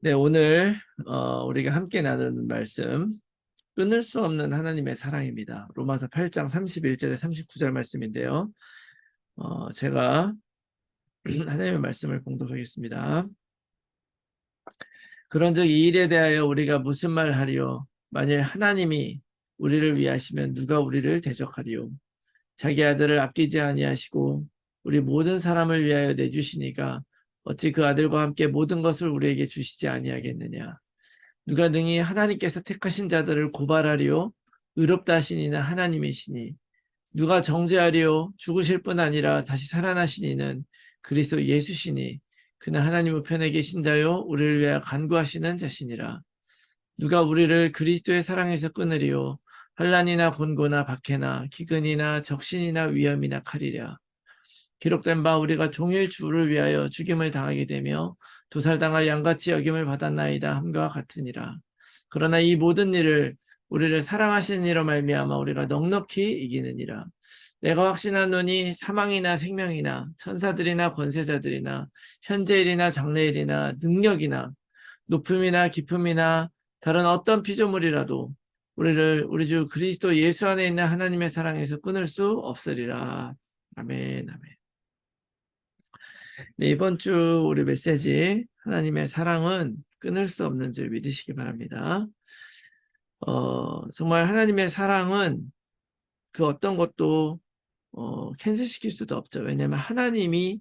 네, 오늘 우리가 함께 나누는 말씀, 끊을 수 없는 하나님의 사랑입니다. 로마서 8장 31절에 39절 말씀인데요. 제가 하나님의 말씀을 봉독하겠습니다. 그런즉 이 일에 대하여 우리가 무슨 말 하리요? 만일 하나님이 우리를 위하시면 누가 우리를 대적하리요? 자기 아들을 아끼지 아니하시고 우리 모든 사람을 위하여 내주시니까 어찌 그 아들과 함께 모든 것을 우리에게 주시지 아니하겠느냐? 누가 능히 하나님께서 택하신 자들을 고발하리요? 의롭다 하시니는 하나님이시니 누가 정죄하리요? 죽으실 뿐 아니라 다시 살아나신 이는 그리스도 예수시니 그는 하나님 우편에 계신 자요 우리를 위하여 간구하시는 자시니라. 누가 우리를 그리스도의 사랑에서 끊으리요? 환난이나 곤고나 박해나 기근이나 적신이나 위험이나 칼이랴. 기록된 바 우리가 종일 주를 위하여 죽임을 당하게 되며 도살당할 양같이 여김을 받았나이다 함과 같으니라. 그러나 이 모든 일을 우리를 사랑하시는 이로 말미암아 우리가 넉넉히 이기느니라. 내가 확신하노니 사망이나 생명이나 천사들이나 권세자들이나 현재일이나 장래일이나 능력이나 높음이나 깊음이나 다른 어떤 피조물이라도 우리를 우리 주 그리스도 예수 안에 있는 하나님의 사랑에서 끊을 수 없으리라. 아멘, 아멘. 네, 이번 주 우리 메시지 하나님의 사랑은 끊을 수 없는 줄 믿으시기 바랍니다. 정말 하나님의 사랑은 그 어떤 것도 캔슬시킬 수도 없죠. 왜냐하면 하나님이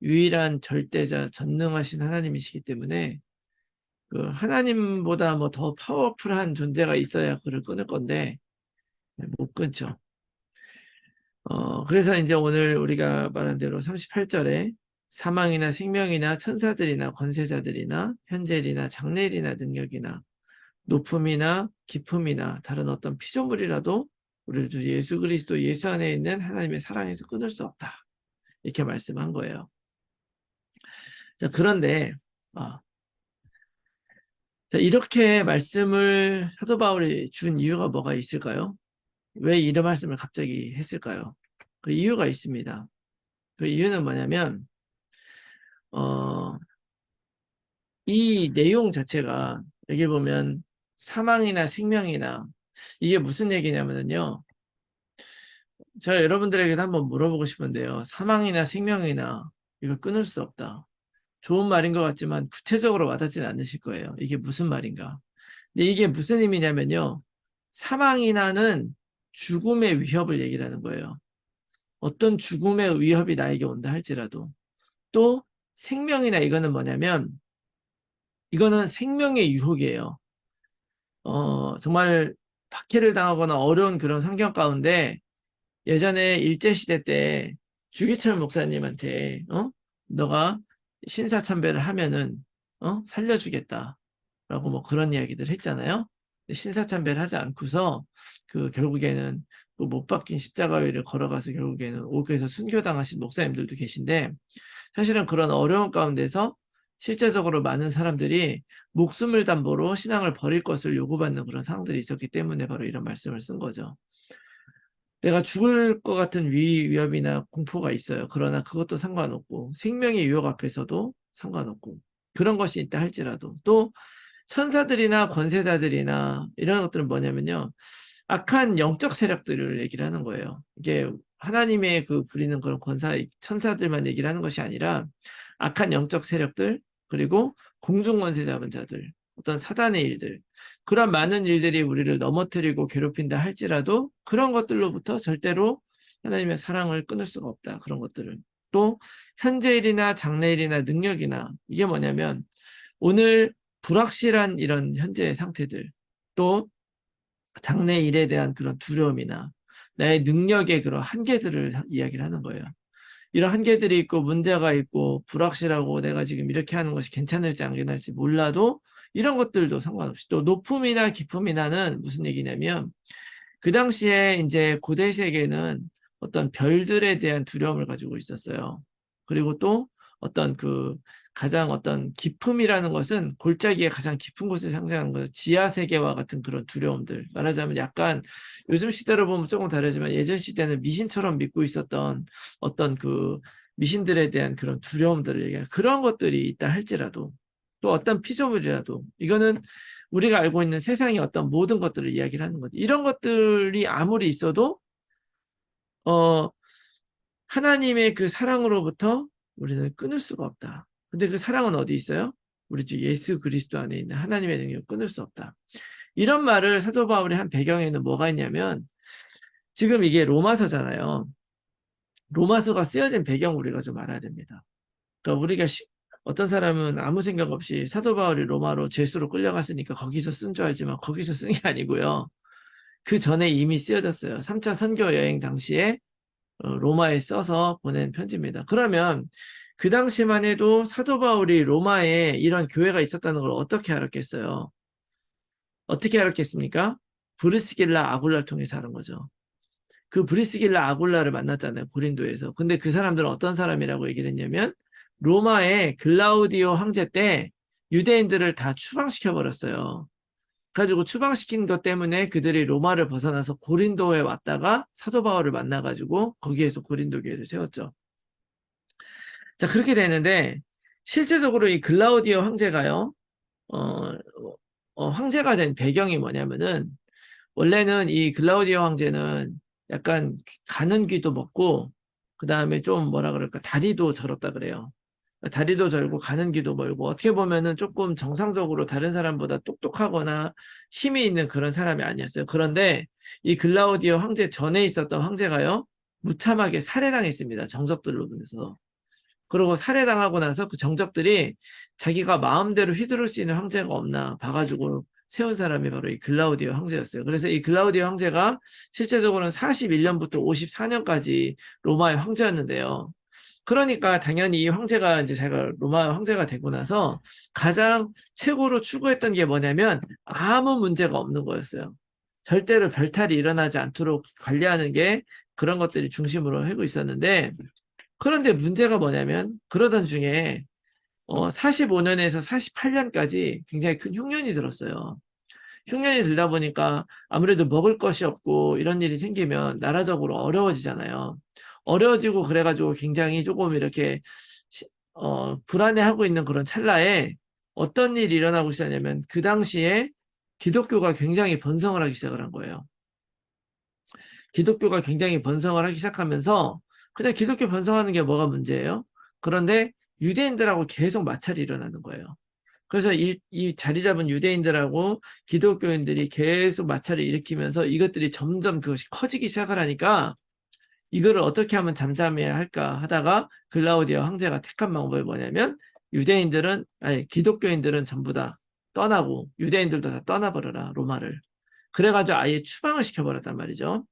유일한 절대자 전능하신 하나님이시기 때문에 그 하나님보다 뭐 더 파워풀한 존재가 있어야 그를 끊을 건데 못 끊죠. 그래서 이제 오늘 우리가 말한 대로 38절에 사망이나 생명이나 천사들이나 권세자들이나 현재일이나 장래일이나 능력이나 높음이나 깊음이나 다른 어떤 피조물이라도 우리 주 예수 그리스도 예수 안에 있는 하나님의 사랑에서 끊을 수 없다. 이렇게 말씀한 거예요. 자, 그런데 자, 이렇게 말씀을 사도 바울이 준 이유가 뭐가 있을까요? 왜 이런 말씀을 갑자기 했을까요? 그 이유가 있습니다. 그 이유는 뭐냐면 어, 이 내용 자체가 여기 보면 사망이나 생명이나 이게 무슨 얘기냐면요. 제가 여러분들에게도 한번 물어보고 싶은데요. 사망이나 생명이나 이걸 끊을 수 없다. 좋은 말인 것 같지만 구체적으로 와닿지는 않으실 거예요. 이게 무슨 말인가. 근데 이게 무슨 의미냐면요. 사망이나는 죽음의 위협을 얘기를 하는 거예요. 어떤 죽음의 위협이 나에게 온다 할지라도 또 생명이나 이거는 뭐냐면 이거는 생명의 유혹이에요. 정말 박해를 당하거나 어려운 그런 환경 가운데 예전에 일제시대 때 주기철 목사님한테 너가 신사참배를 하면은 살려주겠다 라고 뭐 그런 이야기들 했잖아요. 신사참배를 하지 않고서 그 결국에는 그못 박힌 십자가 위를 걸어가서 결국에는 옥에서 순교당하신 목사님들도 계신데 사실은 그런 어려운 가운데서 실제적으로 많은 사람들이 목숨을 담보로 신앙을 버릴 것을 요구받는 그런 상황들이 있었기 때문에 바로 이런 말씀을 쓴 거죠. 내가 죽을 것 같은 위협이나 공포가 있어요. 그러나 그것도 상관없고 생명의 유혹 앞에서도 상관없고 그런 것이 있다 할지라도 또 천사들이나 권세자들이나 이런 것들은 뭐냐면요. 악한 영적 세력들을 얘기를 하는 거예요. 이게 하나님의 그 부리는 그런 권사, 천사들만 얘기를 하는 것이 아니라 악한 영적 세력들, 그리고 공중권세 잡은 자들, 어떤 사단의 일들, 그런 많은 일들이 우리를 넘어뜨리고 괴롭힌다 할지라도 그런 것들로부터 절대로 하나님의 사랑을 끊을 수가 없다. 그런 것들을. 또 현재일이나 장래일이나 능력이나 이게 뭐냐면 오늘 불확실한 이런 현재의 상태들, 또 장래일에 대한 그런 두려움이나 나의 능력의 그런 한계들을 이야기를 하는 거예요. 이런 한계들이 있고 문제가 있고 불확실하고 내가 지금 이렇게 하는 것이 괜찮을지 안 괜찮을지 몰라도 이런 것들도 상관없이 또 높음이나 깊음이나는 무슨 얘기냐면 그 당시에 이제 고대 세계는 어떤 별들에 대한 두려움을 가지고 있었어요. 그리고 또 어떤 그 가장 어떤 깊음이라는 것은 골짜기의 가장 깊은 곳을 상징하는 거 지하 세계와 같은 그런 두려움들. 말하자면 약간 요즘 시대로 보면 조금 다르지만 예전 시대는 미신처럼 믿고 있었던 어떤 그 미신들에 대한 그런 두려움들을 얘기해 그런 것들이 있다 할지라도 또 어떤 피조물이라도 이거는 우리가 알고 있는 세상의 어떤 모든 것들을 이야기를 하는 거지. 이런 것들이 아무리 있어도 어 하나님의 그 사랑으로부터 우리는 끊을 수가 없다. 근데 그 사랑은 어디 있어요? 우리 주 예수 그리스도 안에 있는 하나님의 능력을 끊을 수 없다. 이런 말을 사도 바울이 한 배경에는 뭐가 있냐면 지금 이게 로마서잖아요. 로마서가 쓰여진 배경 우리가 좀 알아야 됩니다. 그러니까 우리가 어떤 사람은 아무 생각 없이 사도 바울이 로마로 죄수로 끌려갔으니까 거기서 쓴 줄 알지만 거기서 쓴 게 아니고요. 그 전에 이미 쓰여졌어요. 3차 선교 여행 당시에 로마에 써서 보낸 편지입니다. 그러면 그 당시만 해도 사도 바울이 로마에 이런 교회가 있었다는 걸 어떻게 알았겠어요? 어떻게 알았겠습니까? 브리스길라 아굴라를 통해서 아는 거죠. 그 브리스길라 아굴라를 만났잖아요. 고린도에서. 근데 그 사람들은 어떤 사람이라고 얘기를 했냐면 로마의 글라우디오 황제 때 유대인들을 다 추방시켜 버렸어요. 가지고 추방시킨 것 때문에 그들이 로마를 벗어나서 고린도에 왔다가 사도 바울을 만나가지고 거기에서 고린도 교회를 세웠죠. 자, 그렇게 되는데 실제적으로 이 글라우디오 황제가요, 어, 황제가 된 배경이 뭐냐면은 원래는 이 글라우디오 황제는 약간 가는 귀도 먹고 그 다음에 좀 뭐라 그럴까 다리도 절었다 그래요. 다리도 절고 가는 귀도 멀고 어떻게 보면은 조금 정상적으로 다른 사람보다 똑똑하거나 힘이 있는 그런 사람이 아니었어요. 그런데 이 글라우디오 황제 전에 있었던 황제가요 무참하게 살해당했습니다. 정적들로 인해서. 그리고 살해당하고 나서 그 정적들이 자기가 마음대로 휘두를 수 있는 황제가 없나 봐가지고 세운 사람이 바로 이 글라우디오 황제였어요. 그래서 이 글라우디오 황제가 실제적으로는 41년부터 54년까지 로마의 황제였는데요. 그러니까 당연히 이 황제가 이제 자기가 로마 황제가 되고 나서 가장 최고로 추구했던 게 뭐냐면 아무 문제가 없는 거였어요. 절대로 별탈이 일어나지 않도록 관리하는 게 그런 것들이 중심으로 하고 있었는데 그런데 문제가 뭐냐면 그러던 중에 45년에서 48년까지 굉장히 큰 흉년이 들었어요. 흉년이 들다 보니까 아무래도 먹을 것이 없고 이런 일이 생기면 나라적으로 어려워지잖아요. 어려워지고 그래가지고 굉장히 조금 이렇게 불안해하고 있는 그런 찰나에 어떤 일이 일어나고 있었냐면 그 당시에 기독교가 굉장히 번성을 하기 시작을 한 거예요. 기독교가 굉장히 번성을 하기 시작하면서 그냥 기독교 번성하는 게 뭐가 문제예요? 그런데 유대인들하고 계속 마찰이 일어나는 거예요. 그래서 이 자리 잡은 유대인들하고 기독교인들이 계속 마찰을 일으키면서 이것들이 점점 그것이 커지기 시작을 하니까 이거를 어떻게 하면 잠잠해야 할까 하다가 글라우디오 황제가 택한 방법이 뭐냐면 유대인들은 아니 기독교인들은 전부 다 떠나고 유대인들도 다 떠나버려라 로마를. 그래가지고 아예 추방을 시켜버렸단 말이죠.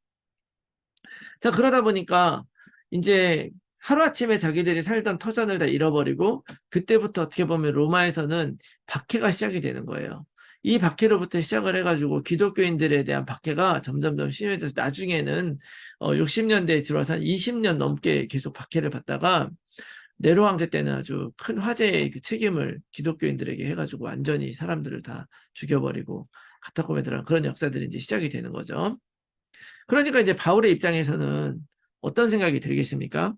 자, 그러다 보니까 이제 하루아침에 자기들이 살던 터전을 다 잃어버리고 그때부터 어떻게 보면 로마에서는 박해가 시작이 되는 거예요. 이 박해로부터 시작을 해가지고 기독교인들에 대한 박해가 점점점 심해져서 나중에는 60년대에 들어와서 한 20년 넘게 계속 박해를 받다가 네로 황제 때는 아주 큰 화재의 그 책임을 기독교인들에게 해가지고 완전히 사람들을 다 죽여버리고 카타콤에 들어간 그런 역사들이 이제 시작이 되는 거죠. 그러니까 이제 바울의 입장에서는 어떤 생각이 들겠습니까?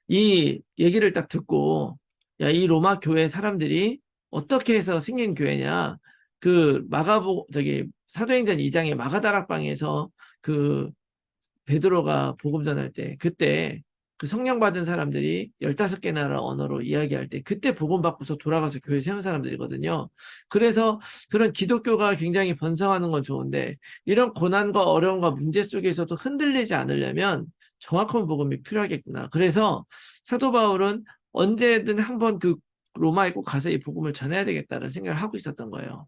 이 얘기를 딱 듣고, 야, 이 로마 교회 사람들이 어떻게 해서 생긴 교회냐? 저기, 사도행전 2장의 마가다락방에서 그 베드로가 복음 전할 때, 그때 그 성령 받은 사람들이 15개 나라 언어로 이야기할 때, 그때 복음 받고서 돌아가서 교회 세운 사람들이거든요. 그래서 그런 기독교가 굉장히 번성하는 건 좋은데, 이런 고난과 어려움과 문제 속에서도 흔들리지 않으려면 정확한 복음이 필요하겠구나. 그래서 사도 바울은 언제든 한번 그 로마에 꼭 가서 이 복음을 전해야 되겠다는 생각을 하고 있었던 거예요.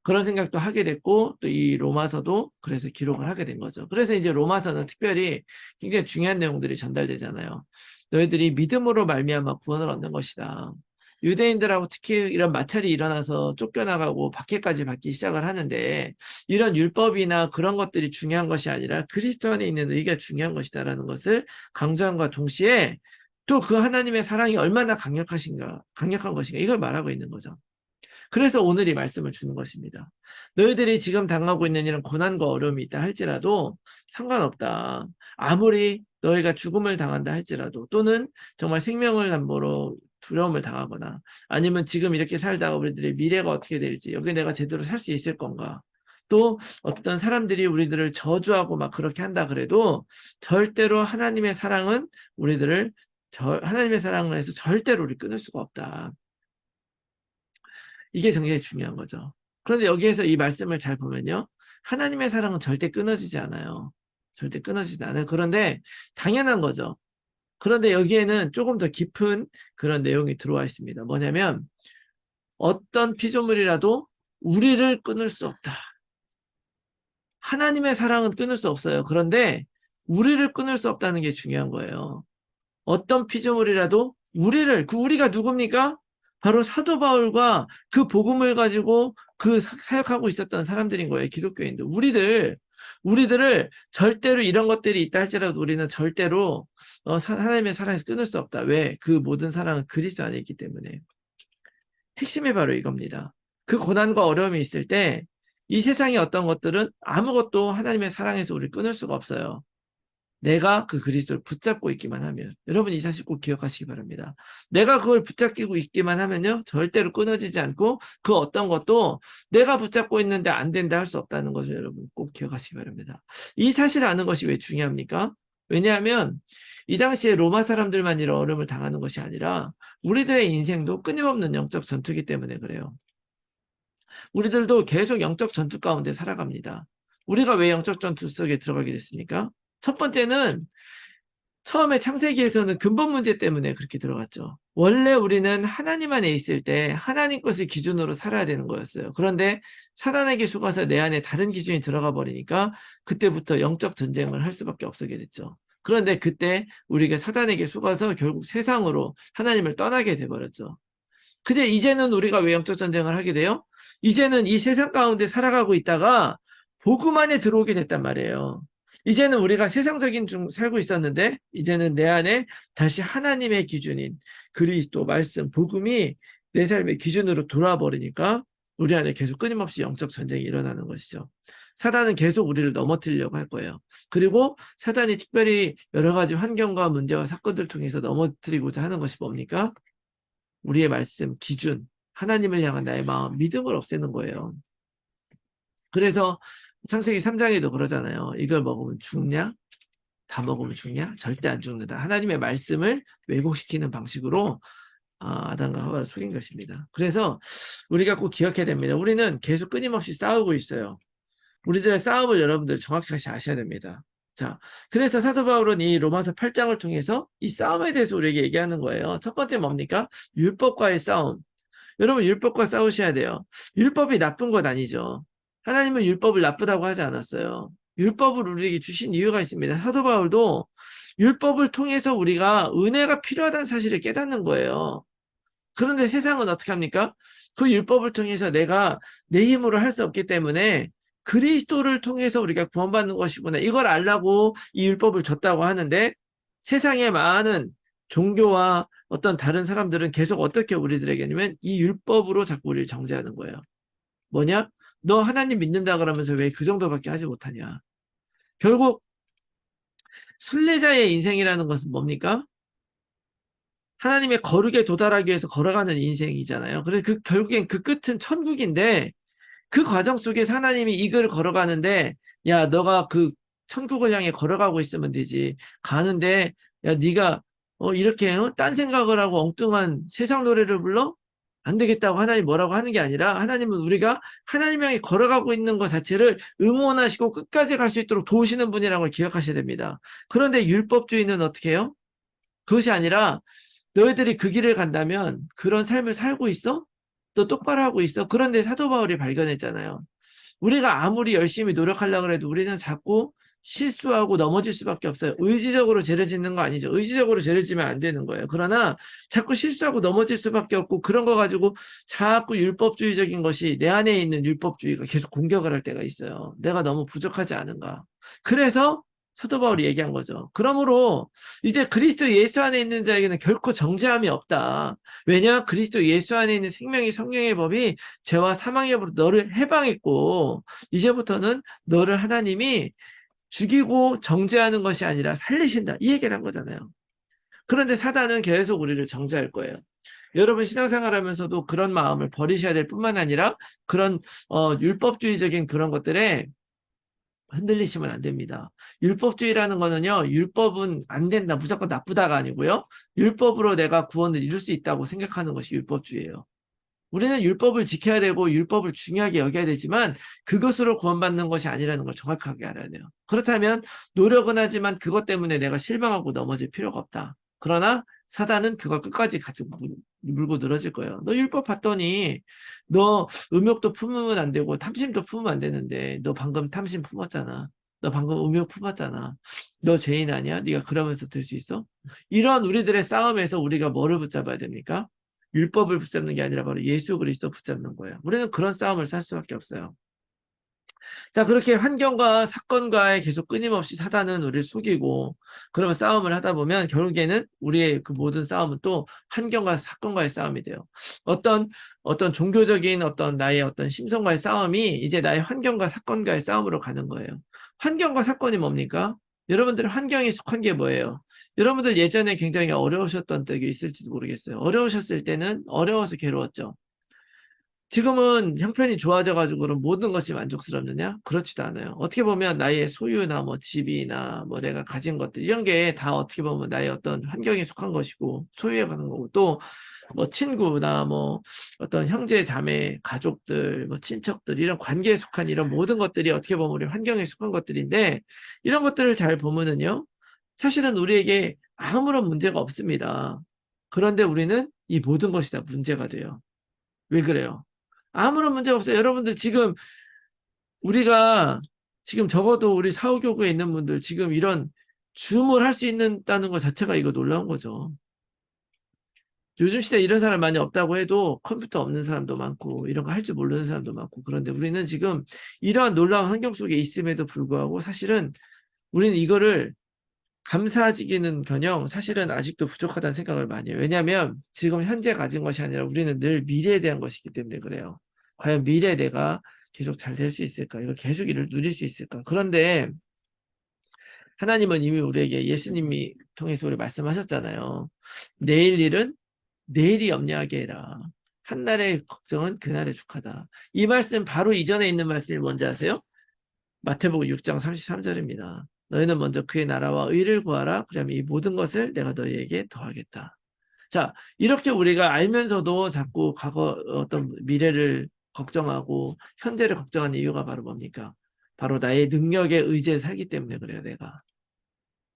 그런 생각도 하게 됐고 또 이 로마서도 그래서 기록을 하게 된 거죠. 그래서 이제 로마서는 특별히 굉장히 중요한 내용들이 전달되잖아요. 너희들이 믿음으로 말미암아 구원을 얻는 것이다. 유대인들하고 특히 이런 마찰이 일어나서 쫓겨나가고 박해까지 받기 시작을 하는데 이런 율법이나 그런 것들이 중요한 것이 아니라 그리스도 안에 있는 의가 중요한 것이다라는 것을 강조함과 동시에 또 그 하나님의 사랑이 얼마나 강력한 것인가 이걸 말하고 있는 거죠. 그래서 오늘 이 말씀을 주는 것입니다. 너희들이 지금 당하고 있는 이런 고난과 어려움이 있다 할지라도 상관없다. 아무리 너희가 죽음을 당한다 할지라도 또는 정말 생명을 담보로 두려움을 당하거나 아니면 지금 이렇게 살다가 우리들의 미래가 어떻게 될지 여기 내가 제대로 살 수 있을 건가 또 어떤 사람들이 우리들을 저주하고 막 그렇게 한다 그래도 절대로 하나님의 사랑은 우리들을 하나님의 사랑을 해서 절대로 우리 끊을 수가 없다. 이게 굉장히 중요한 거죠. 그런데 여기에서 이 말씀을 잘 보면요. 하나님의 사랑은 절대 끊어지지 않아요. 절대 끊어지지 않아요. 그런데 당연한 거죠. 그런데 여기에는 조금 더 깊은 그런 내용이 들어와 있습니다. 뭐냐면 어떤 피조물이라도 우리를 끊을 수 없다. 하나님의 사랑은 끊을 수 없어요. 그런데 우리를 끊을 수 없다는 게 중요한 거예요. 어떤 피조물이라도 그 우리가 누굽니까? 바로 사도 바울과 그 복음을 가지고 그 사역하고 있었던 사람들인 거예요. 기독교인들. 우리들을 절대로 이런 것들이 있다 할지라도 우리는 절대로 하나님의 사랑에서 끊을 수 없다. 왜? 그 모든 사랑은 그리스도 안에 있기 때문에. 핵심이 바로 이겁니다. 그 고난과 어려움이 있을 때 이 세상의 어떤 것들은 아무것도 하나님의 사랑에서 우리를 끊을 수가 없어요. 내가 그 그리스도를 붙잡고 있기만 하면. 여러분 이 사실 꼭 기억하시기 바랍니다. 내가 그걸 붙잡고 있기만 하면요. 절대로 끊어지지 않고 그 어떤 것도 내가 붙잡고 있는데 안 된다 할 수 없다는 것을 여러분 꼭 기억하시기 바랍니다. 이 사실을 아는 것이 왜 중요합니까? 왜냐하면 이 당시에 로마 사람들만 이런 어려움을 당하는 것이 아니라 우리들의 인생도 끊임없는 영적 전투이기 때문에 그래요. 우리들도 계속 영적 전투 가운데 살아갑니다. 우리가 왜 영적 전투 속에 들어가게 됐습니까? 첫 번째는 처음에 창세기에서는 근본 문제 때문에 그렇게 들어갔죠. 원래 우리는 하나님 안에 있을 때 하나님 것을 기준으로 살아야 되는 거였어요. 그런데 사단에게 속아서 내 안에 다른 기준이 들어가 버리니까 그때부터 영적 전쟁을 할 수밖에 없게 됐죠. 그런데 그때 우리가 사단에게 속아서 결국 세상으로 하나님을 떠나게 돼버렸죠. 근데 이제는 우리가 왜 영적 전쟁을 하게 돼요? 이제는 이 세상 가운데 살아가고 있다가 복음 안에 들어오게 됐단 말이에요. 이제는 우리가 세상적인 중 살고 있었는데 이제는 내 안에 다시 하나님의 기준인 그리스도 말씀 복음이 내 삶의 기준으로 들어와 버리니까 우리 안에 계속 끊임없이 영적 전쟁이 일어나는 것이죠. 사단은 계속 우리를 넘어뜨리려고 할 거예요. 그리고 사단이 특별히 여러 가지 환경과 문제와 사건들을 통해서 넘어뜨리고자 하는 것이 뭡니까? 우리의 말씀, 기준, 하나님을 향한 나의 마음, 믿음을 없애는 거예요. 그래서 창세기 3장에도 그러잖아요. 이걸 먹으면 죽냐? 다 먹으면 죽냐? 절대 안 죽는다. 하나님의 말씀을 왜곡시키는 방식으로 아담과 하와를 속인 것입니다. 그래서 우리가 꼭 기억해야 됩니다. 우리는 계속 끊임없이 싸우고 있어요. 우리들의 싸움을 여러분들 정확히 아셔야 됩니다. 자, 그래서 사도 바울은 이 로마서 8장을 통해서 이 싸움에 대해서 우리에게 얘기하는 거예요. 첫 번째 뭡니까? 율법과의 싸움. 여러분 율법과 싸우셔야 돼요. 율법이 나쁜 건 아니죠. 하나님은 율법을 나쁘다고 하지 않았어요. 율법을 우리에게 주신 이유가 있습니다. 사도 바울도 율법을 통해서 우리가 은혜가 필요하다는 사실을 깨닫는 거예요. 그런데 세상은 어떻게 합니까? 그 율법을 통해서 내가 내 힘으로 할 수 없기 때문에 그리스도를 통해서 우리가 구원받는 것이구나. 이걸 알라고 이 율법을 줬다고 하는데 세상에 많은 종교와 어떤 다른 사람들은 계속 어떻게 우리들에게냐면 이 율법으로 자꾸 우리를 정죄하는 거예요. 뭐냐? 너 하나님 믿는다 그러면서 왜 그 정도밖에 하지 못하냐? 결국 순례자의 인생이라는 것은 뭡니까? 하나님의 거룩에 도달하기 위해서 걸어가는 인생이잖아요. 그래서 결국엔 그 끝은 천국인데 그 과정 속에서 하나님이 이 길을 걸어가는데 야 너가 그 천국을 향해 걸어가고 있으면 되지. 가는데 야 네가 이렇게 딴 생각을 하고 엉뚱한 세상 노래를 불러? 안 되겠다고 하나님 뭐라고 하는 게 아니라 하나님은 우리가 하나님 향해 걸어가고 있는 것 자체를 응원하시고 끝까지 갈 수 있도록 도우시는 분이라는 걸 기억하셔야 됩니다. 그런데 율법주의는 어떻게 해요? 그것이 아니라 너희들이 그 길을 간다면 그런 삶을 살고 있어? 너 똑바로 하고 있어? 그런데 사도 바울이 발견했잖아요. 우리가 아무리 열심히 노력하려고 해도 우리는 자꾸 실수하고 넘어질 수밖에 없어요. 의지적으로 죄를 짓는 거 아니죠. 의지적으로 죄를 지면 안 되는 거예요. 그러나 자꾸 실수하고 넘어질 수밖에 없고 그런 거 가지고 자꾸 율법주의적인 것이 내 안에 있는 율법주의가 계속 공격을 할 때가 있어요. 내가 너무 부족하지 않은가. 그래서 사도 바울이 얘기한 거죠. 그러므로 이제 그리스도 예수 안에 있는 자에게는 결코 정죄함이 없다. 왜냐? 그리스도 예수 안에 있는 생명의 성령의 법이 죄와 사망의 법으로 너를 해방했고 이제부터는 너를 하나님이 죽이고 정죄하는 것이 아니라 살리신다. 이 얘기를 한 거잖아요. 그런데 사단은 계속 우리를 정죄할 거예요. 여러분 신앙생활하면서도 그런 마음을 버리셔야 될 뿐만 아니라 그런 율법주의적인 그런 것들에 흔들리시면 안 됩니다. 율법주의라는 거는요, 율법은 안 된다, 무조건 나쁘다가 아니고요. 율법으로 내가 구원을 이룰 수 있다고 생각하는 것이 율법주의예요. 우리는 율법을 지켜야 되고 율법을 중요하게 여겨야 되지만 그것으로 구원받는 것이 아니라는 걸 정확하게 알아야 돼요. 그렇다면 노력은 하지만 그것 때문에 내가 실망하고 넘어질 필요가 없다. 그러나 사단은 그걸 끝까지 같이 물고 늘어질 거예요. 너 율법 봤더니 너 음욕도 품으면 안 되고 탐심도 품으면 안 되는데 너 방금 탐심 품었잖아. 너 방금 음욕 품었잖아. 너 죄인 아니야? 네가 그러면서 될 수 있어? 이런 우리들의 싸움에서 우리가 뭐를 붙잡아야 됩니까? 율법을 붙잡는 게 아니라 바로 예수 그리스도 붙잡는 거예요. 우리는 그런 싸움을 살 수밖에 없어요. 자, 그렇게 환경과 사건과에 계속 끊임없이 사단은 우리를 속이고, 그러면 싸움을 하다 보면 결국에는 우리의 그 모든 싸움은 또 환경과 사건과의 싸움이 돼요. 어떤, 어떤 종교적인 어떤 나의 어떤 심성과의 싸움이 이제 나의 환경과 사건과의 싸움으로 가는 거예요. 환경과 사건이 뭡니까? 여러분들 환경에 속한 게 뭐예요? 여러분들 예전에 굉장히 어려우셨던 때가 있을지도 모르겠어요. 어려우셨을 때는 어려워서 괴로웠죠. 지금은 형편이 좋아져가지고 그럼 모든 것이 만족스럽느냐? 그렇지도 않아요. 어떻게 보면 나의 소유나 뭐 집이나 뭐 내가 가진 것들 이런 게 다 어떻게 보면 나의 어떤 환경에 속한 것이고 소유에 관한 거고 또 뭐 친구나 뭐 어떤 형제 자매 가족들 뭐 친척들 이런 관계에 속한 이런 모든 것들이 어떻게 보면 우리 환경에 속한 것들인데 이런 것들을 잘 보면은요 사실은 우리에게 아무런 문제가 없습니다. 그런데 우리는 이 모든 것이 다 문제가 돼요. 왜 그래요? 아무런 문제가 없어요. 여러분들 지금 우리가 지금 적어도 우리 사후교구에 있는 분들 지금 이런 줌을 할 수 있다는 것 자체가 이거 놀라운 거죠. 요즘 시대에 이런 사람 많이 없다고 해도 컴퓨터 없는 사람도 많고 이런 거 할 줄 모르는 사람도 많고 그런데 우리는 지금 이러한 놀라운 환경 속에 있음에도 불구하고 사실은 우리는 이거를 감사하기는커녕 사실은 아직도 부족하다는 생각을 많이 해요. 왜냐하면 지금 현재 가진 것이 아니라 우리는 늘 미래에 대한 것이기 때문에 그래요. 과연 미래에 내가 계속 잘 될 수 있을까? 이걸 계속 이를 누릴 수 있을까? 그런데 하나님은 이미 우리에게 예수님이 통해서 우리 말씀하셨잖아요. 내일 일은 내일이 염려하게 해라. 한날의 걱정은 그날의 족하다. 이 말씀 바로 이전에 있는 말씀이 뭔지 아세요? 마태복음 6장 33절입니다. 너희는 먼저 그의 나라와 의를 구하라. 그러면 이 모든 것을 내가 너희에게 더하겠다. 자, 이렇게 우리가 알면서도 자꾸 과거 어떤 미래를 걱정하고 현재를 걱정하는 이유가 바로 뭡니까? 바로 나의 능력에 의지해 살기 때문에 그래요, 내가.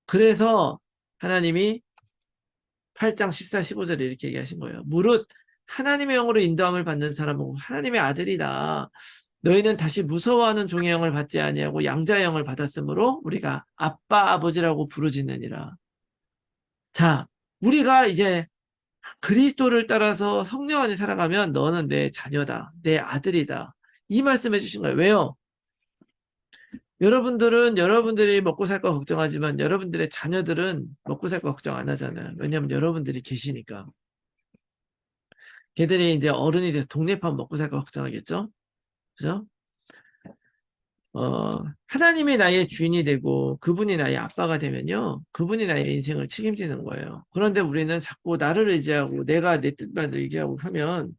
그래서 하나님이 8장 14, 15절에 이렇게 얘기하신 거예요. 무릇 하나님의 영으로 인도함을 받는 사람은 하나님의 아들이다. 너희는 다시 무서워하는 종의 영을 받지 아니하고 양자의 영을 받았으므로 우리가 아빠 아버지라고 부르짖느니라. 자, 우리가 이제 그리스도를 따라서 성령 안에 살아가면 너는 내 자녀다. 내 아들이다. 이 말씀해 주신 거예요. 왜요? 여러분들은 여러분들이 먹고 살 거 걱정하지만 여러분들의 자녀들은 먹고 살 거 걱정 안 하잖아요. 왜냐하면 여러분들이 계시니까. 걔들이 이제 어른이 돼서 독립하면 먹고 살 거 걱정하겠죠? 그죠? 하나님이 나의 주인이 되고 그분이 나의 아빠가 되면요. 그분이 나의 인생을 책임지는 거예요. 그런데 우리는 자꾸 나를 의지하고 내가 내 뜻만 의지하고 하면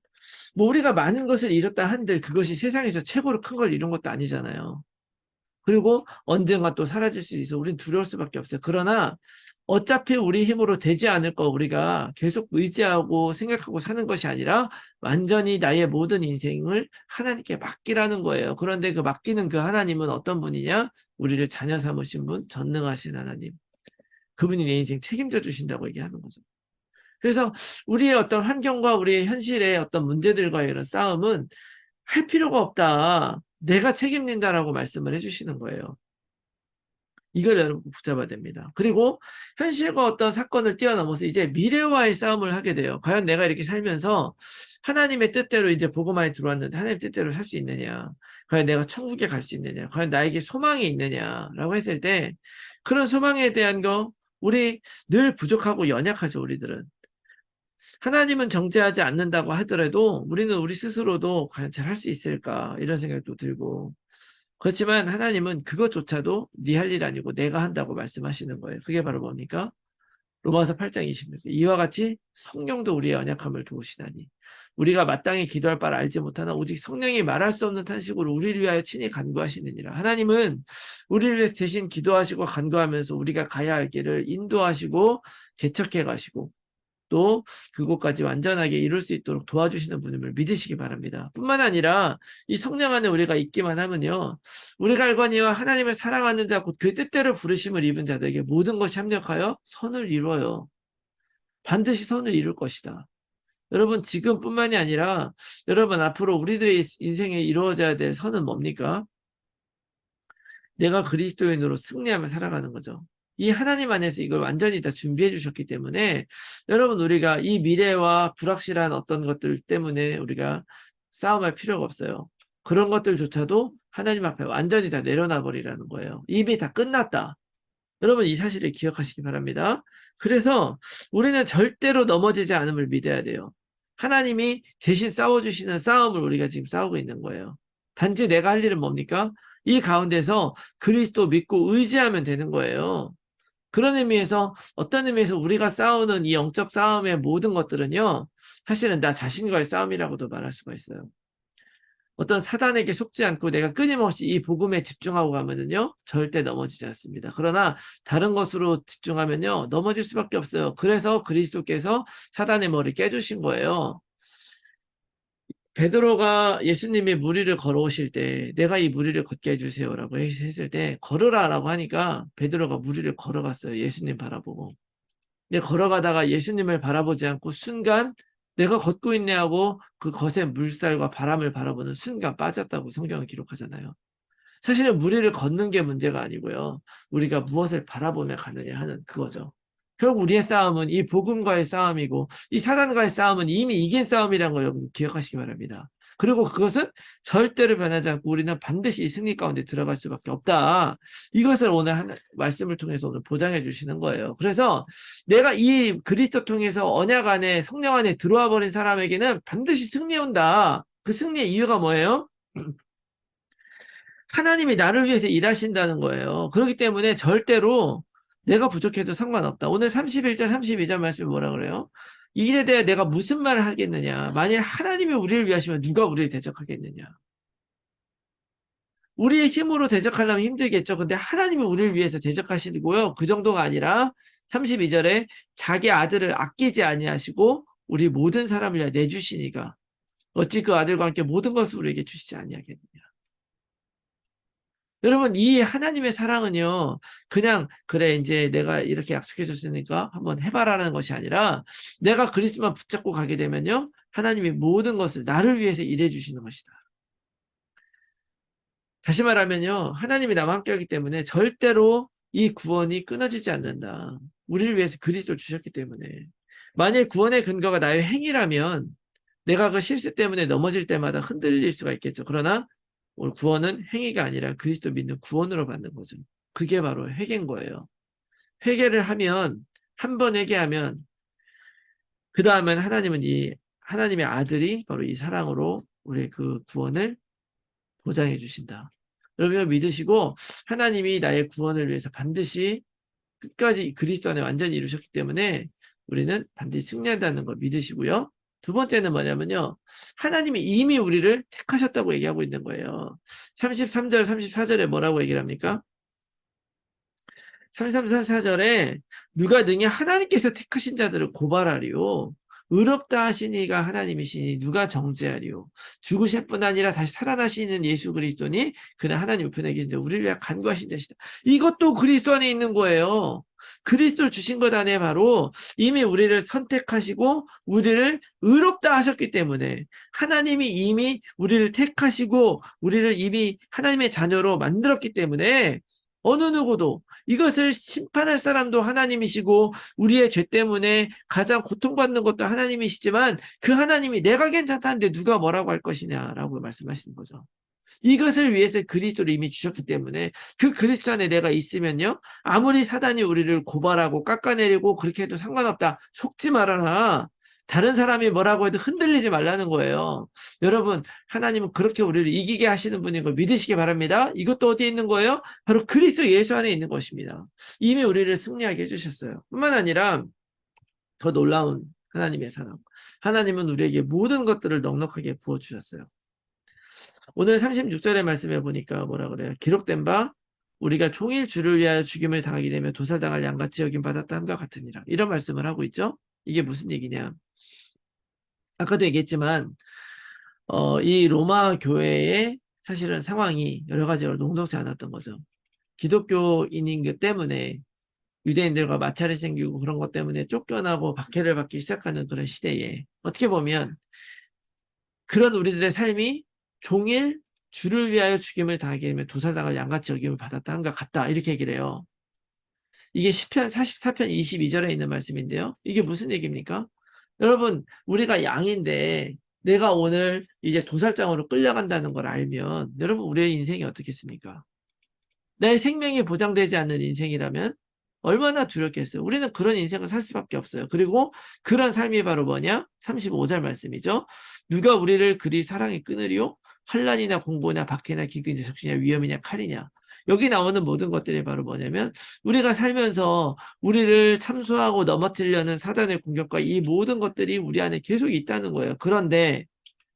뭐 우리가 많은 것을 잃었다 한들 그것이 세상에서 최고로 큰 걸 잃은 것도 아니잖아요. 그리고 언젠가 또 사라질 수 있어. 우린 두려울 수밖에 없어요. 그러나 어차피 우리 힘으로 되지 않을 거 우리가 계속 의지하고 생각하고 사는 것이 아니라 완전히 나의 모든 인생을 하나님께 맡기라는 거예요. 그런데 그 맡기는 그 하나님은 어떤 분이냐? 우리를 자녀 삼으신 분, 전능하신 하나님. 그분이 내 인생 책임져 주신다고 얘기하는 거죠. 그래서 우리의 어떤 환경과 우리의 현실의 어떤 문제들과의 이런 싸움은 할 필요가 없다. 내가 책임진다라고 말씀을 해주시는 거예요. 이걸 여러분 붙잡아야 됩니다. 그리고 현실과 어떤 사건을 뛰어넘어서 이제 미래와의 싸움을 하게 돼요. 과연 내가 이렇게 살면서 하나님의 뜻대로 이제 복음만에 들어왔는데 하나님의 뜻대로 살 수 있느냐? 과연 내가 천국에 갈 수 있느냐? 과연 나에게 소망이 있느냐라고 했을 때 그런 소망에 대한 거 우리 늘 부족하고 연약하죠, 우리들은. 하나님은 정죄하지 않는다고 하더라도 우리는 우리 스스로도 과연 잘 할 수 있을까? 이런 생각도 들고. 그렇지만 하나님은 그것조차도 네 할 일 아니고 내가 한다고 말씀하시는 거예요. 그게 바로 뭡니까? 로마서 8장 26절. 이와 같이 성령도 우리의 언약함을 도우시나니 우리가 마땅히 기도할 바를 알지 못하나 오직 성령이 말할 수 없는 탄식으로 우리를 위하여 친히 간구하시느니라. 하나님은 우리를 위해서 대신 기도하시고 간구하면서 우리가 가야 할 길을 인도하시고 개척해 가시고 또 그곳까지 완전하게 이룰 수 있도록 도와주시는 분임을 믿으시기 바랍니다. 뿐만 아니라 이 성령 안에 우리가 있기만 하면요, 우리가 알거니와 하나님을 사랑하는 자 곧 그 뜻대로 부르심을 입은 자들에게 모든 것이 합력하여 선을 이루어요. 반드시 선을 이룰 것이다. 여러분, 지금뿐만이 아니라 여러분 앞으로 우리들의 인생에 이루어져야 될 선은 뭡니까? 내가 그리스도인으로 승리하며 살아가는 거죠. 이 하나님 안에서 이걸 완전히 다 준비해 주셨기 때문에 여러분, 우리가 이 미래와 불확실한 어떤 것들 때문에 우리가 싸움할 필요가 없어요. 그런 것들조차도 하나님 앞에 완전히 다 내려놔 버리라는 거예요. 이미 다 끝났다. 여러분, 이 사실을 기억하시기 바랍니다. 그래서 우리는 절대로 넘어지지 않음을 믿어야 돼요. 하나님이 대신 싸워주시는 싸움을 우리가 지금 싸우고 있는 거예요. 단지 내가 할 일은 뭡니까? 이 가운데서 그리스도 믿고 의지하면 되는 거예요. 그런 의미에서, 어떤 의미에서 우리가 싸우는 이 영적 싸움의 모든 것들은요, 사실은 나 자신과의 싸움이라고도 말할 수가 있어요. 어떤 사단에게 속지 않고 내가 끊임없이 이 복음에 집중하고 가면은요, 절대 넘어지지 않습니다. 그러나 다른 것으로 집중하면요, 넘어질 수밖에 없어요. 그래서 그리스도께서 사단의 머리를 깨주신 거예요. 베드로가 예수님이 무리를 걸어오실 때 내가 이 무리를 걷게 해주세요라고 했을 때 걸으라라고 하니까 베드로가 무리를 걸어갔어요. 예수님 바라보고. 근데 걸어가다가 예수님을 바라보지 않고 순간 내가 걷고 있네 하고 그 거센 물살과 바람을 바라보는 순간 빠졌다고 성경은 기록하잖아요. 사실은 무리를 걷는 게 문제가 아니고요. 우리가 무엇을 바라보며 가느냐 하는 그거죠. 결국 우리의 싸움은 이 복음과의 싸움이고 이 사단과의 싸움은 이미 이긴 싸움이라는 걸 여러분 기억하시기 바랍니다. 그리고 그것은 절대로 변하지 않고 우리는 반드시 이 승리 가운데 들어갈 수밖에 없다. 이것을 오늘 말씀을 통해서 오늘 보장해 주시는 거예요. 그래서 내가 이 그리스도 통해서 언약 안에 성령 안에 들어와 버린 사람에게는 반드시 승리 온다. 그 승리의 이유가 뭐예요? 하나님이 나를 위해서 일하신다는 거예요. 그렇기 때문에 절대로 내가 부족해도 상관없다. 오늘 31절, 32절 말씀이 뭐라 그래요? 이 일에 대해 내가 무슨 말을 하겠느냐. 만일 하나님이 우리를 위하시면 누가 우리를 대적하겠느냐. 우리의 힘으로 대적하려면 힘들겠죠. 근데 하나님이 우리를 위해서 대적하시고요. 그 정도가 아니라 32절에 자기 아들을 아끼지 아니하시고 우리 모든 사람을 위하여 내주시니까 어찌 그 아들과 함께 모든 것을 우리에게 주시지 아니하겠느냐. 여러분, 이 하나님의 사랑은요, 그냥, 그래, 이제 내가 이렇게 약속해 줬으니까 한번 해봐라는 것이 아니라, 내가 그리스도만 붙잡고 가게 되면요, 하나님이 모든 것을 나를 위해서 일해 주시는 것이다. 다시 말하면요, 하나님이 나와 함께 하기 때문에 절대로 이 구원이 끊어지지 않는다. 우리를 위해서 그리스도를 주셨기 때문에. 만일 구원의 근거가 나의 행위라면, 내가 그 실수 때문에 넘어질 때마다 흔들릴 수가 있겠죠. 그러나 오늘 구원은 행위가 아니라 그리스도 믿는 구원으로 받는 거죠. 그게 바로 회개인 거예요. 회개를 하면, 한 번 회개하면 그 다음엔 하나님은 이 하나님의 아들이 바로 이 사랑으로 우리의 그 구원을 보장해 주신다. 여러분 믿으시고 하나님이 나의 구원을 위해서 반드시 끝까지 그리스도 안에 완전히 이루셨기 때문에 우리는 반드시 승리한다는 걸 믿으시고요. 두 번째는 뭐냐면요. 하나님이 이미 우리를 택하셨다고 얘기하고 있는 거예요. 33절, 34절에 뭐라고 얘기를 합니까? 33, 34절에 누가 능히 하나님께서 택하신 자들을 고발하리요. 의롭다 하시니가 하나님이시니 누가 정죄하리요. 죽으실 뿐 아니라 다시 살아나시는 예수 그리스도니 그는 하나님 우편에 계신데 우리를 위해 간구하신 자시다. 이것도 그리스도 안에 있는 거예요. 그리스도를 주신 것 안에 바로 이미 우리를 선택하시고 우리를 의롭다 하셨기 때문에 하나님이 이미 우리를 택하시고 우리를 이미 하나님의 자녀로 만들었기 때문에 어느 누구도 이것을 심판할 사람도 하나님이시고 우리의 죄 때문에 가장 고통받는 것도 하나님이시지만 그 하나님이 내가 괜찮다는데 누가 뭐라고 할 것이냐라고 말씀하시는 거죠. 이것을 위해서 그리스도를 이미 주셨기 때문에 그 그리스도 안에 내가 있으면요. 아무리 사단이 우리를 고발하고 깎아내리고 그렇게 해도 상관없다. 속지 말아라. 다른 사람이 뭐라고 해도 흔들리지 말라는 거예요. 여러분, 하나님은 그렇게 우리를 이기게 하시는 분인 걸 믿으시기 바랍니다. 이것도 어디에 있는 거예요? 바로 그리스도 예수 안에 있는 것입니다. 이미 우리를 승리하게 해주셨어요. 뿐만 아니라 더 놀라운 하나님의 사랑. 하나님은 우리에게 모든 것들을 넉넉하게 부어주셨어요. 오늘 36절의 말씀에 보니까 뭐라 그래요? 기록된 바 우리가 종일 주를 위하여 죽임을 당하게 되면 도살당할 양같이 여김 받았다 함과 같으니라. 이런 말씀을 하고 있죠. 이게 무슨 얘기냐? 아까도 얘기했지만 이 로마 교회의 사실은 상황이 여러 가지로 녹록지 않았던 거죠. 기독교인인 것 때문에 유대인들과 마찰이 생기고 그런 것 때문에 쫓겨나고 박해를 받기 시작하는 그런 시대에 어떻게 보면 그런 우리들의 삶이 종일 주를 위하여 죽임을 당하게 되면 도살당할 양같이 여김을 받았다 함과 같다 이렇게 얘기를 해요. 이게 시편 44편 22절에 있는 말씀인데요. 이게 무슨 얘기입니까? 여러분 우리가 양인데 내가 오늘 이제 도살장으로 끌려간다는 걸 알면 여러분 우리의 인생이 어떻겠습니까? 내 생명이 보장되지 않는 인생이라면 얼마나 두렵겠어요. 우리는 그런 인생을 살 수밖에 없어요. 그리고 그런 삶이 바로 뭐냐? 35절 말씀이죠. 누가 우리를 그리 사랑에 끊으리요? 환난이나 공고나 박해나 기근이나 적신이나 위험이냐 칼이냐. 여기 나오는 모든 것들이 바로 뭐냐면 우리가 살면서 우리를 참수하고 넘어뜨리려는 사단의 공격과 이 모든 것들이 우리 안에 계속 있다는 거예요. 그런데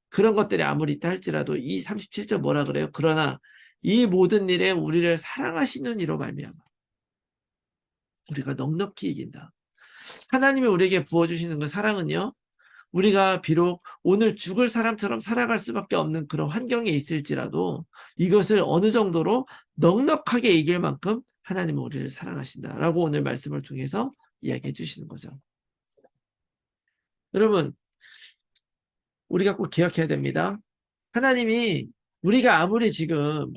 그런 것들이 아무리 있다 할지라도 이 37절 뭐라 그래요? 그러나 이 모든 일에 우리를 사랑하시는 이로 말미암아 우리가 넉넉히 이긴다. 하나님이 우리에게 부어주시는 그 사랑은요. 우리가 비록 오늘 죽을 사람처럼 살아갈 수밖에 없는 그런 환경에 있을지라도 이것을 어느 정도로 넉넉하게 이길 만큼 하나님은 우리를 사랑하신다라고 오늘 말씀을 통해서 이야기해 주시는 거죠. 여러분 우리가 꼭 기억해야 됩니다. 하나님이 우리가 아무리 지금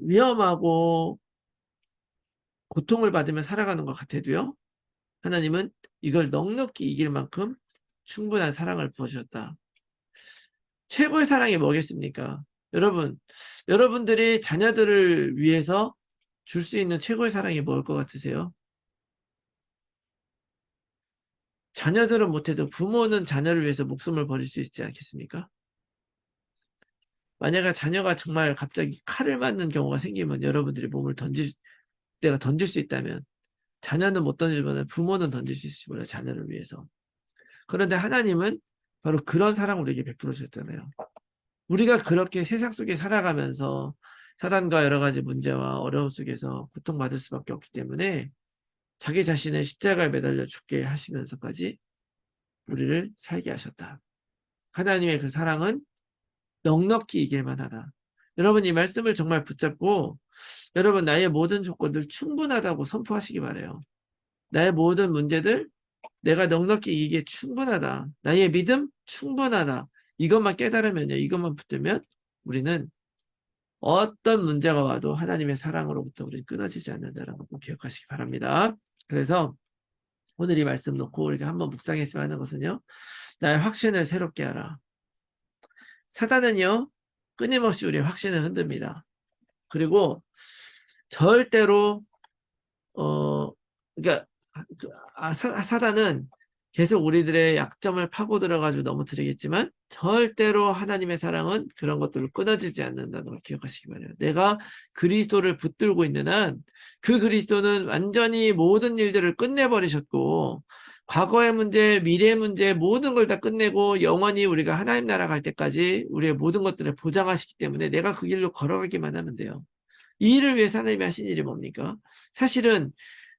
위험하고 고통을 받으며 살아가는 것 같아도요. 하나님은 이걸 넉넉히 이길 만큼 충분한 사랑을 부어주셨다. 최고의 사랑이 뭐겠습니까? 여러분, 여러분들이 자녀들을 위해서 줄 수 있는 최고의 사랑이 뭘 것 같으세요? 자녀들은 못해도 부모는 자녀를 위해서 목숨을 버릴 수 있지 않겠습니까? 만약에 자녀가 정말 갑자기 칼을 맞는 경우가 생기면 여러분들이 몸을 내가 던질 수 있다면 자녀는 못 던지지만 부모는 던질 수 있을지 몰라요. 자녀를 위해서. 그런데 하나님은 바로 그런 사랑을 우리에게 베풀어 주셨잖아요. 우리가 그렇게 세상 속에 살아가면서 사단과 여러 가지 문제와 어려움 속에서 고통받을 수밖에 없기 때문에 자기 자신을 십자가에 매달려 죽게 하시면서까지 우리를 살게 하셨다. 하나님의 그 사랑은 넉넉히 이길 만하다. 여러분 이 말씀을 정말 붙잡고 여러분 나의 모든 조건들 충분하다고 선포하시기 바라요. 나의 모든 문제들 내가 넉넉히 이기기에 충분하다. 나의 믿음 충분하다. 이것만 깨달으면요. 이것만 붙들면 우리는 어떤 문제가 와도 하나님의 사랑으로부터 우리는 끊어지지 않는다는 걸 꼭 기억하시기 바랍니다. 그래서 오늘 이 말씀 놓고 우리가 한번 묵상했으면 하는 것은요. 나의 확신을 새롭게 하라. 사단은요. 끊임없이 우리의 확신을 흔듭니다. 그리고 절대로 그러니까 사단은 계속 우리들의 약점을 파고들어가지고 넘어뜨리겠지만 절대로 하나님의 사랑은 그런 것들을 끊어지지 않는다는 걸 기억하시기 바라요. 내가 그리스도를 붙들고 있는 한 그 그리스도는 완전히 모든 일들을 끝내버리셨고 과거의 문제, 미래의 문제 모든 걸 다 끝내고 영원히 우리가 하나님 나라 갈 때까지 우리의 모든 것들을 보장하시기 때문에 내가 그 길로 걸어가기만 하면 돼요. 이 일을 위해서 하나님이 하신 일이 뭡니까? 사실은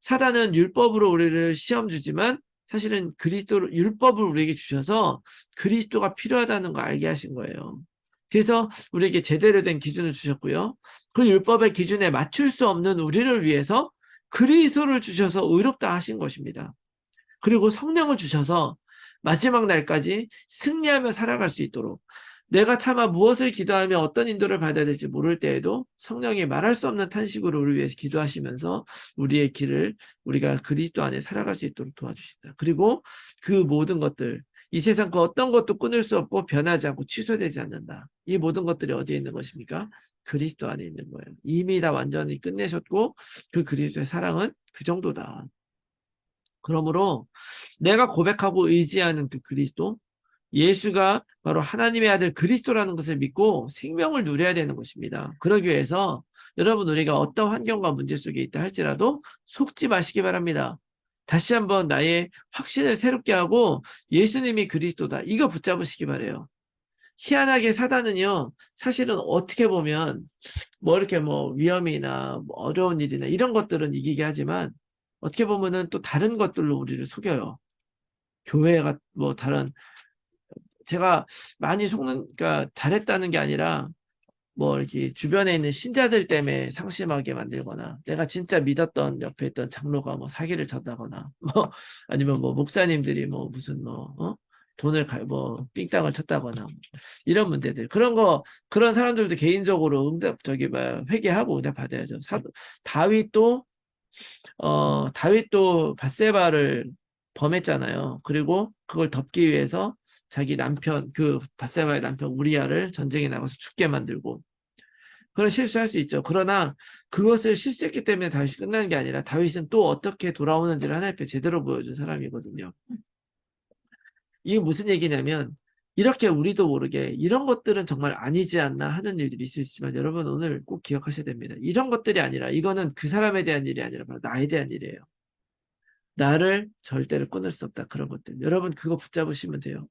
사단은 율법으로 우리를 시험 주지만 사실은 율법을 우리에게 주셔서 그리스도가 필요하다는 걸 알게 하신 거예요. 그래서 우리에게 제대로 된 기준을 주셨고요. 그 율법의 기준에 맞출 수 없는 우리를 위해서 그리스도를 주셔서 의롭다 하신 것입니다. 그리고 성령을 주셔서 마지막 날까지 승리하며 살아갈 수 있도록 내가 차마 무엇을 기도하며 어떤 인도를 받아야 될지 모를 때에도 성령이 말할 수 없는 탄식으로 우리를 위해서 기도하시면서 우리의 길을 우리가 그리스도 안에 살아갈 수 있도록 도와주신다. 그리고 그 모든 것들 이 세상 그 어떤 것도 끊을 수 없고 변하지 않고 취소되지 않는다. 이 모든 것들이 어디에 있는 것입니까? 그리스도 안에 있는 거예요. 이미 다 완전히 끝내셨고 그 그리스도의 사랑은 그 정도다. 그러므로 내가 고백하고 의지하는 그 그리스도, 예수가 바로 하나님의 아들 그리스도라는 것을 믿고 생명을 누려야 되는 것입니다. 그러기 위해서 여러분, 우리가 어떤 환경과 문제 속에 있다 할지라도 속지 마시기 바랍니다. 다시 한번 나의 확신을 새롭게 하고 예수님이 그리스도다, 이거 붙잡으시기 바래요. 희한하게 사단은요, 사실은 어떻게 보면 뭐 이렇게 뭐 위험이나 뭐 어려운 일이나 이런 것들은 이기게 하지만, 어떻게 보면은 또 다른 것들로 우리를 속여요. 교회가 뭐 다른, 제가 많이 속는, 그러니까 잘했다는 게 아니라 뭐 이렇게 주변에 있는 신자들 때문에 상심하게 만들거나, 내가 진짜 믿었던 옆에 있던 장로가 뭐 사기를 쳤다거나, 뭐 아니면 뭐 목사님들이 뭐 무슨 돈을 뭐 삥땅을 쳤다거나, 이런 문제들, 그런 사람들도 개인적으로 응답 저기 뭐 회개하고 응답 받아야죠. 다윗도 다윗도 밧세바를 범했잖아요. 그리고 그걸 덮기 위해서 자기 남편, 그 밧세바의 남편 우리아를 전쟁에 나가서 죽게 만들고, 그런 실수할 수 있죠. 그러나 그것을 실수했기 때문에 다윗이 끝나는 게 아니라, 다윗은 또 어떻게 돌아오는지를 하나님 앞에 제대로 보여준 사람이거든요. 이게 무슨 얘기냐면, 이렇게 우리도 모르게 이런 것들은 정말 아니지 않나 하는 일들이 있을 수 있지만, 여러분 오늘 꼭 기억하셔야 됩니다. 이런 것들이 아니라, 이거는 그 사람에 대한 일이 아니라 바로 나에 대한 일이에요. 나를 절대로 끊을 수 없다. 그런 것들. 여러분 그거 붙잡으시면 돼요.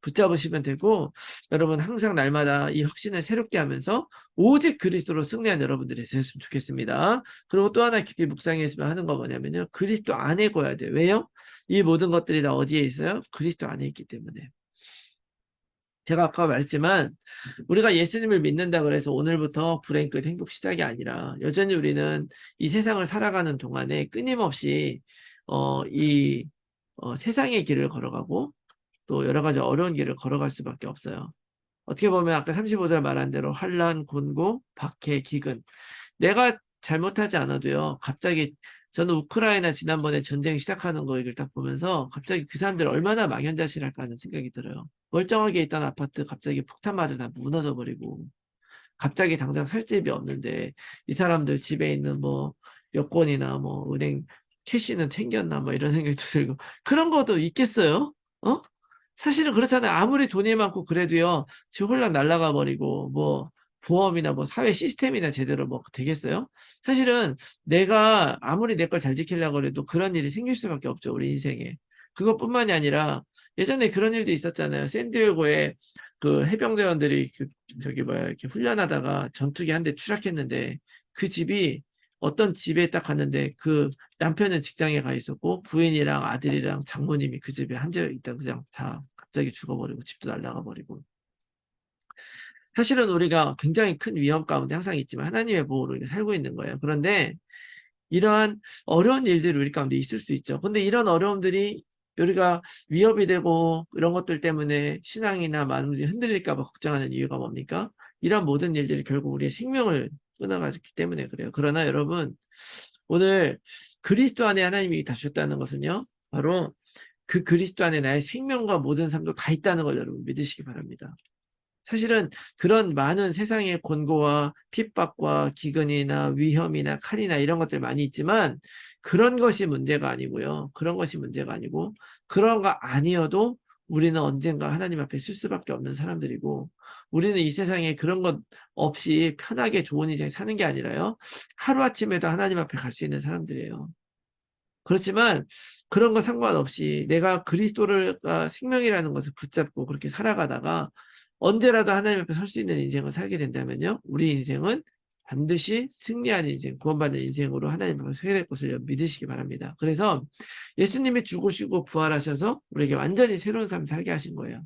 붙잡으시면 되고, 여러분 항상 날마다 이 확신을 새롭게 하면서 오직 그리스도로 승리한 여러분들이 되셨으면 좋겠습니다. 그리고 또 하나 깊이 묵상했으면 하는 거 뭐냐면요, 그리스도 안에 거야 돼요. 왜요? 이 모든 것들이 다 어디에 있어요? 그리스도 안에 있기 때문에. 제가 아까 말했지만, 우리가 예수님을 믿는다 그래서 오늘부터 불행 끝 행복 시작이 아니라, 여전히 우리는 이 세상을 살아가는 동안에 끊임없이 이 세상의 길을 걸어가고, 또 여러 가지 어려운 길을 걸어갈 수밖에 없어요. 어떻게 보면 아까 35절 말한 대로 환난, 곤고, 박해, 기근, 내가 잘못하지 않아도요, 갑자기, 저는 우크라이나 지난번에 전쟁 시작하는 거 이걸 딱 보면서 갑자기 그 사람들 얼마나 망연자실할까 하는 생각이 들어요. 멀쩡하게 있던 아파트 갑자기 폭탄 맞아 다 무너져 버리고, 갑자기 당장 살 집이 없는데 이 사람들 집에 있는 뭐 여권이나 뭐 은행 캐시는 챙겼나 뭐 이런 생각이 들고, 그런 것도 있겠어요? 어? 사실은 그렇잖아요. 아무리 돈이 많고 그래도요, 지금 홀랑 날아가 버리고, 뭐 보험이나 뭐 사회 시스템이나 제대로 뭐 되겠어요? 사실은 내가 아무리 내 걸 잘 지키려고 해도 그런 일이 생길 수밖에 없죠, 우리 인생에. 그것뿐만이 아니라 예전에 그런 일도 있었잖아요. 샌디에고에 그 해병대원들이 저기 뭐야 이렇게 훈련하다가 전투기 한 대 추락했는데, 그 집이, 어떤 집에 딱 갔는데 그 남편은 직장에 가 있었고 부인이랑 아들이랑 장모님이 그 집에 한재 있다 그냥 다 갑자기 죽어버리고 집도 날아가 버리고. 사실은 우리가 굉장히 큰 위험 가운데 항상 있지만 하나님의 보호로 살고 있는 거예요. 그런데 이러한 어려운 일들이 우리 가운데 있을 수 있죠. 근데 이런 어려움들이 우리가 위협이 되고 이런 것들 때문에 신앙이나 많은 분들이 흔들릴까 봐 걱정하는 이유가 뭡니까? 이런 모든 일들이 결국 우리의 생명을 끊어가기 때문에 그래요. 그러나 여러분, 오늘 그리스도 안에 하나님이 다 주셨다는 것은요, 바로 그 그리스도 안에 나의 생명과 모든 삶도 다 있다는 걸 여러분 믿으시기 바랍니다. 사실은 그런 많은 세상의 곤고와 핍박과 기근이나 위험이나 칼이나 이런 것들 많이 있지만, 그런 것이 문제가 아니고요. 그런 것이 문제가 아니고, 그런 거 아니어도 우리는 언젠가 하나님 앞에 쓸 수밖에 없는 사람들이고, 우리는 이 세상에 그런 것 없이 편하게 좋은 인생 사는 게 아니라요, 하루아침에도 하나님 앞에 갈 수 있는 사람들이에요. 그렇지만 그런 거 상관없이 내가 그리스도를 생명이라는 것을 붙잡고 그렇게 살아가다가 언제라도 하나님 앞에 설 수 있는 인생을 살게 된다면요, 우리 인생은 반드시 승리하는 인생, 구원받는 인생으로 하나님 앞에 서게 될 것을 믿으시기 바랍니다. 그래서 예수님이 죽으시고 부활하셔서 우리에게 완전히 새로운 삶을 살게 하신 거예요.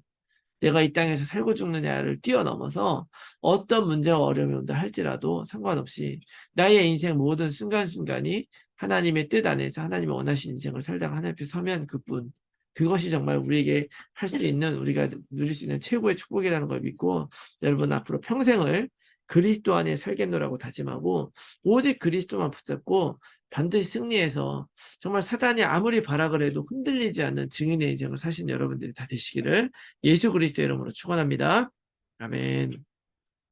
내가 이 땅에서 살고 죽느냐를 뛰어넘어서 어떤 문제와 어려움이 온다 할지라도 상관없이 나의 인생 모든 순간순간이 하나님의 뜻 안에서 하나님이 원하시는 인생을 살다가 하나님 앞에 서면 그뿐, 그것이 정말 우리에게 할 수 있는, 우리가 누릴 수 있는 최고의 축복이라는 걸 믿고, 여러분 앞으로 평생을 그리스도 안에 살겠노라고 다짐하고 오직 그리스도만 붙잡고 반드시 승리해서 정말 사단이 아무리 발악을 해도 흔들리지 않는 증인의 인생을 사신 여러분들이 다 되시기를 예수 그리스도의 이름으로 축원합니다. 아멘.